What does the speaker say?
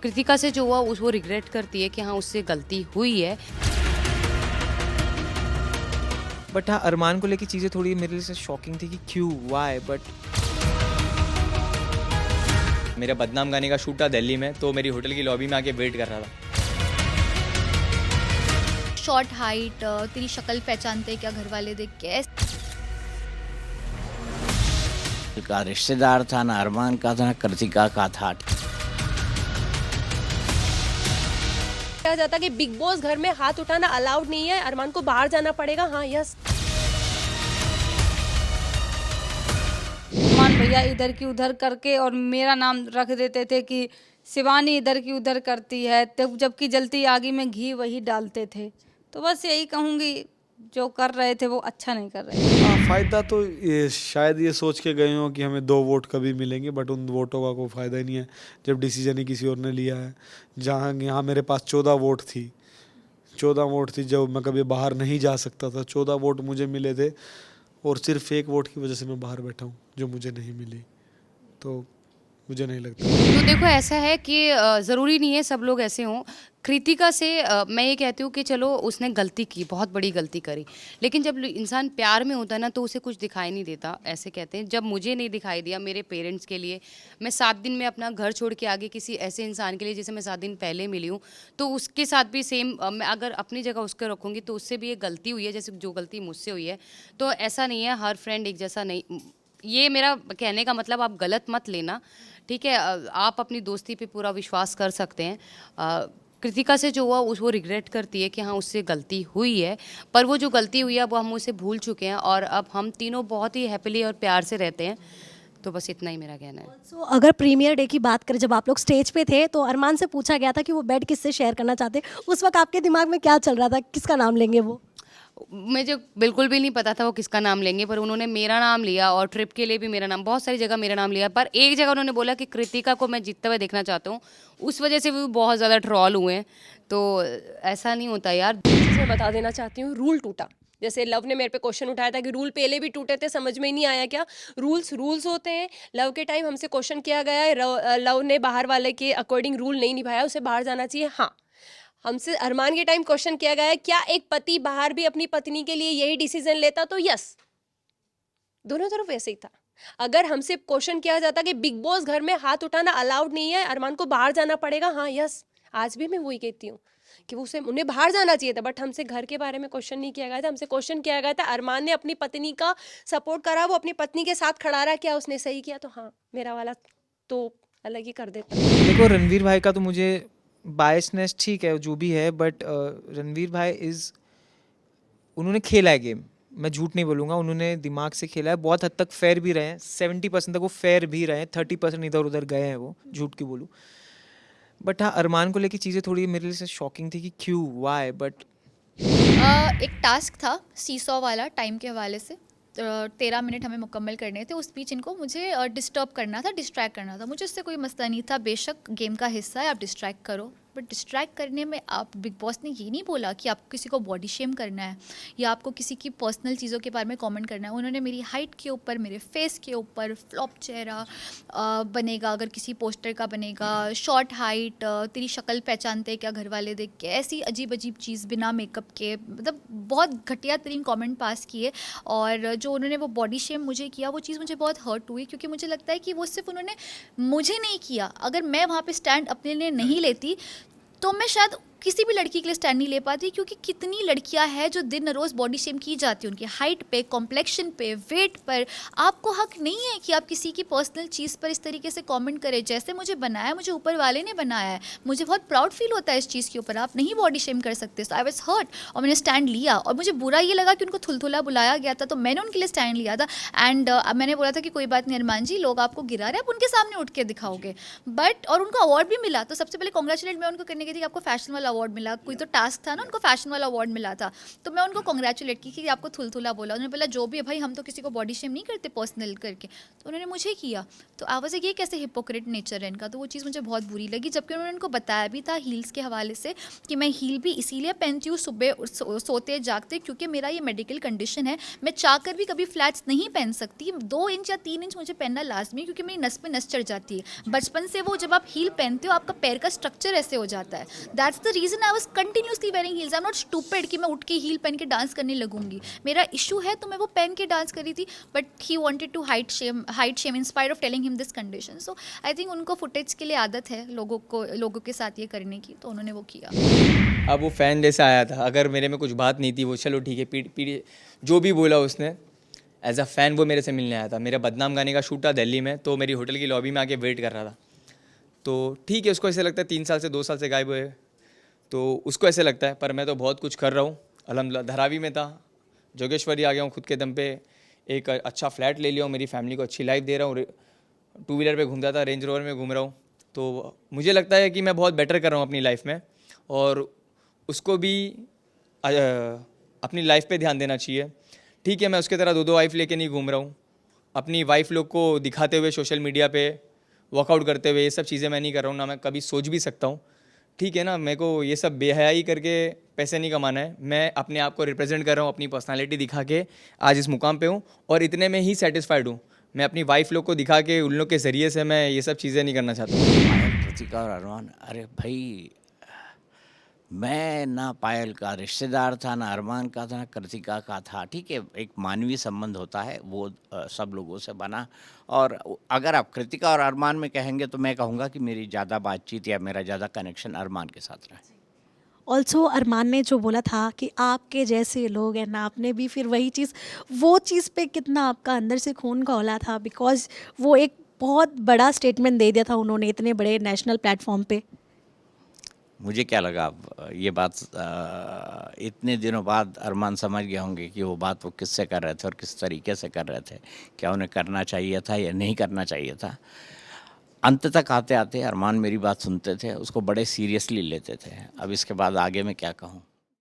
कृतिका से जो हुआ वो रिग्रेट करती है कि हाँ उससे गलती हुई है। बट हाँ, अरमान को लेके चीज़ें थोड़ी मेरे लिए शॉकिंग थी कि क्यों, वाई, बट मेरा बदनाम गाने का शूट था दिल्ली में, तो मेरी होटल की लॉबी में आके वेट कर रहा था। शॉर्ट हाइट, तेरी शक्ल पहचानते क्या घर वाले देख के? का रिश्तेदार था, ना अरमान का था, ना कृतिका का था। कहा जाता कि बिग बॉस घर में हाथ उठाना अलाउड नहीं है, अरमान को बाहर जाना पड़ेगा। हाँ, यस। अरमान भैया इधर की उधर करके और मेरा नाम रख देते थे कि शिवानी इधर की उधर करती है, तब जबकि जलती आगी में घी वही डालते थे। तो बस यही कहूँगी, जो कर रहे थे वो अच्छा नहीं कर रहे थे। हाँ, फ़ायदा तो ये शायद ये सोच के गए हों कि हमें 2 वोट कभी मिलेंगे, बट उन वोटों का कोई फ़ायदा ही नहीं है जब डिसीजन ही किसी और ने लिया है। जहाँ यहाँ मेरे पास 14 वोट थी, 14 वोट थी, जब मैं कभी बाहर नहीं जा सकता था। 14 वोट मुझे मिले थे और सिर्फ 1 वोट की वजह से मैं बाहर बैठा हूँ, जो मुझे नहीं मिली। तो मुझे नहीं लगता। तो देखो ऐसा है कि ज़रूरी नहीं है सब लोग ऐसे हों। कृतिका से मैं ये कहती हूँ कि चलो उसने गलती की, बहुत बड़ी गलती करी, लेकिन जब इंसान प्यार में होता है ना तो उसे कुछ दिखाई नहीं देता, ऐसे कहते हैं। जब मुझे नहीं दिखाई दिया मेरे पेरेंट्स के लिए, मैं 7 दिन में अपना घर छोड़ के आगे किसी ऐसे इंसान के लिए जिसे मैं 7 दिन पहले मिली हूँ, तो उसके साथ भी सेम मैं अगर अपनी जगह उसको रखूँगी तो उससे भी एक गलती हुई है जैसे जो गलती मुझसे हुई है। तो ऐसा नहीं है, हर फ्रेंड एक जैसा नहीं। ये मेरा कहने का मतलब आप गलत मत लेना, ठीक है। आप अपनी दोस्ती पे पूरा विश्वास कर सकते हैं। कृतिका से जो हुआ वो रिग्रेट करती है कि हाँ उससे गलती हुई है, पर वो जो गलती हुई है अब हम उसे भूल चुके हैं और अब हम तीनों बहुत ही हैप्पीली और प्यार से रहते हैं। तो बस इतना ही मेरा कहना है। So, अगर प्रीमियर डे की बात करें, जब आप लोग स्टेज पे थे तो अरमान से पूछा गया था कि वो बेड किससे शेयर करना चाहते, उस वक्त आपके दिमाग में क्या चल रहा था, किसका नाम लेंगे वो? मुझे बिल्कुल भी नहीं पता था वो किसका नाम लेंगे, पर उन्होंने मेरा नाम लिया और ट्रिप के लिए भी मेरा नाम, बहुत सारी जगह मेरा नाम लिया, पर एक जगह उन्होंने बोला कि कृतिका को मैं जीतते हुए देखना चाहता हूँ। उस वजह से भी बहुत ज़्यादा ट्रॉल हुए हैं। तो ऐसा नहीं होता यार। मैं बता देना चाहती हूँ, रूल टूटा। जैसे लव ने मेरे पे क्वेश्चन उठाया था कि रूल पहले भी टूटे थे, समझ में ही नहीं आया क्या? रूल्स होते हैं। लव के टाइम हमसे क्वेश्चन किया गया है, लव ने बाहर वाले के अकॉर्डिंग रूल नहीं निभाया, उसे बाहर जाना चाहिए। हाँ, हमसे अरमान के टाइम क्वेश्चन किया गया है, क्या एक पति बाहर भी अपनी पत्नी के लिए यही डिसीजन लेता? तो यस, दोनों तरफ वैसे ही था। अगर हमसे क्वेश्चन किया जाता कि बिग बॉस घर में हाथ उठाना अलाउड नहीं है, अरमान को बाहर जाना पड़ेगा। हाँ, यस, आज भी मैं वही कहती हूँ कि उन्हें बाहर जाना चाहिए था, बट हमसे घर के बारे में क्वेश्चन नहीं किया गया था। हमसे क्वेश्चन किया गया था, अरमान ने अपनी पत्नी का सपोर्ट करा, वो अपनी पत्नी के साथ खड़ा रहा, क्या उसने सही किया? तो हाँ, मेरा वाला तो अलग ही कर देता। देखो रणवीर भाई का तो मुझे बायसनेस ठीक है जो भी है, बट रणवीर भाई उन्होंने खेला है गेम, मैं झूठ नहीं बोलूँगा, उन्होंने दिमाग से खेला है, बहुत हद तक फेयर भी रहे हैं, 70% तक वो फेयर भी रहे हैं, 30% इधर उधर गए हैं वो, झूठ क्यों बोलूँ। बट हाँ, अरमान को लेके चीज़ें थोड़ी मेरे लिए शॉकिंग थी कि क्यों, वाई, बट एक टास्क था सीसॉ वाला, टाइम के हवाले से 13 मिनट हमें मुकम्मल करने थे। उस बीच इनको मुझे डिस्टर्ब करना था, डिस्ट्रैक्ट करना था। मुझे उससे कोई मसला नहीं था, बेशक गेम का हिस्सा है, आप डिस्ट्रैक्ट करो, बट डिस्ट्रैक्ट करने में आप, बिग बॉस ने ये नहीं बोला कि आपको किसी को बॉडी शेम करना है या आपको किसी की पर्सनल चीज़ों के बारे में कमेंट करना है। उन्होंने मेरी हाइट के ऊपर, मेरे फेस के ऊपर, फ्लॉप चेहरा बनेगा अगर किसी पोस्टर का बनेगा, शॉर्ट हाइट, तेरी शक्ल पहचानते क्या घर वाले देख के, ऐसी अजीब अजीब चीज़ बिना मेकअप के, मतलब बहुत घटिया तरीन कमेंट पास किए। और जो उन्होंने वो बॉडी शेम मुझे किया, वो चीज़ मुझे बहुत हर्ट हुई, क्योंकि मुझे लगता है कि वो सिर्फ उन्होंने मुझे नहीं किया। अगर मैं वहाँ पे स्टैंड अपने लिए नहीं लेती तो मैं शायद किसी भी लड़की के लिए स्टैंड नहीं ले पाती, क्योंकि कितनी लड़कियां हैं जो दिन रोज़ बॉडी शेम की जाती है उनकी हाइट पे, कॉम्प्लेक्शन पे, वेट पर। आपको हक नहीं है कि आप किसी की पर्सनल चीज़ पर इस तरीके से कमेंट करें। जैसे मुझे बनाया, मुझे ऊपर वाले ने बनाया है, मुझे बहुत प्राउड फील होता है इस चीज़ के ऊपर। आप नहीं बॉडी शेम कर सकते। सो आई वाज हर्ट और मैंने स्टैंड लिया। और मुझे बुरा ये लगा कि उनको थुलथुला बुलाया गया था, तो मैंने उनके लिए स्टैंड लिया था। एंड मैंने बोला था कि कोई बात नहीं अरमान जी, लोग आपको गिरा रहे हैं, आप उनके सामने उठ के दिखाओगे। बट और उनको अवार्ड भी मिला, तो सबसे पहले कॉन्ग्रेचुलेट मैं उनको करने की थी कि आपको फैशन वाला वाला अवार्ड मिला, कोई तो टास्क था ना, उनको फैशन वाला अवार्ड मिला था, तो मैं उनको कॉन्ग्रेचुलेट की कि आपको थुलथुला बोला। उन्होंने बोला जो भी है भाई, हम तो किसी को बॉडी शेम नहीं करते पर्सनल करके, तो उन्होंने मुझे किया। तो आवाज़ ये कैसे हिपोक्रेट नेचर है इनका, तो वो चीज़ मुझे बहुत बुरी लगी। जबकि उन्होंने उनको बताया भी था हील्स के हवाले से कि मैं हील भी इसीलिए पहनती हूँ सुबह सोते जागते, क्योंकि मेरा ये मेडिकल कंडीशन है, मैं चाहकर भी कभी फ्लैट्स नहीं पहन सकती। 2 इंच या 3 इंच मुझे पहनना लाजमी, क्योंकि मेरी नस पे नस चढ़ जाती है बचपन से। वो जब आप हील पहनते हो आपका पैर का स्ट्रक्चर ऐसे हो जाता है। That's the reason I was continuously wearing heels. I am not stupid कि मैं उठ के हील पहन के डांस करने लगूंगी। मेरा इशू है तो मैं वो पहन के डांस करी थी, but he wanted to hide shame in spite of telling him this condition. So I think उनको फुटेज के लिए आदत है लोगों के साथ ये करने की, तो उन्होंने वो किया। अब वो फ़ैन जैसा आया था, अगर मेरे में कुछ बात नहीं थी, वो चलो ठीक है, पीढ़ी जो भी बोला उसने, एज अ फ़ैन वो मेरे से मिलने आया था। मेरा बदनाम गाने का शूट था दिल्ली में, तो मेरी होटल की लॉबी में आके वेट कर रहा था। तो ठीक है, उसको ऐसे लगता है 3 साल से 2 साल से गायब हुए, तो उसको ऐसे लगता है, पर मैं तो बहुत कुछ कर रहा हूँ अल्हम्दुलिल्लाह। धारावी में था, जोगेश्वरी आ गया हूँ खुद के दम पे, एक अच्छा फ्लैट ले लिया हूँ, मेरी फैमिली को अच्छी लाइफ दे रहा हूँ, 2 व्हीलर पे घूमता था, रेंज रोवर में घूम रहा हूँ। तो मुझे लगता है कि मैं बहुत बेटर कर रहा हूँ अपनी लाइफ में, और उसको भी अपनी लाइफ पे ध्यान देना चाहिए। ठीक है, मैं उसके तरह 2-2 वाइफ लेके नहीं घूम रहा हूँ, अपनी वाइफ लोग को दिखाते हुए सोशल मीडिया पे वर्कआउट करते हुए, ये सब चीज़ें मैं नहीं कर रहा हूँ, ना मैं कभी सोच भी सकता हूँ। ठीक है ना, मेरे को ये सब बेहयाई करके पैसे नहीं कमाना है। मैं अपने आप को रिप्रेजेंट कर रहा हूँ, अपनी पर्सनालिटी दिखा के आज इस मुकाम पे हूँ, और इतने में ही सेटिस्फाइड हूँ। मैं अपनी वाइफ लोग को दिखा के, उन लोग के ज़रिए से मैं ये सब चीज़ें नहीं करना चाहता। पायल, कृतिका और अरमान, अरे भाई, मैं ना पायल का रिश्तेदार था, ना अरमान का था, ना कृतिका का था। ठीक है, एक मानवीय संबंध होता है, वो सब लोगों से बना। और अगर आप कृतिका और अरमान में कहेंगे तो मैं कहूँगा कि मेरी ज़्यादा बातचीत या मेरा ज़्यादा कनेक्शन अरमान के साथ रहा है। ऑल्सो अरमान ने जो बोला था कि आपके जैसे लोग हैं ना, आपने भी फिर वही चीज़, वो चीज़ पे कितना आपका अंदर से खून खौला था, बिकॉज वो एक बहुत बड़ा स्टेटमेंट दे दिया था उन्होंने इतने बड़े नेशनल प्लेटफॉर्म पे। मुझे क्या लगा, अब ये बात इतने दिनों बाद अरमान समझ गए होंगे कि वो बात वो किससे कर रहे थे और किस तरीके से कर रहे थे, क्या उन्हें करना चाहिए था या नहीं करना चाहिए था। अंत तक आते आते अरमान मेरी बात सुनते थे, उसको बड़े सीरियसली लेते थे। अब इसके बाद आगे मैं क्या कहूँ।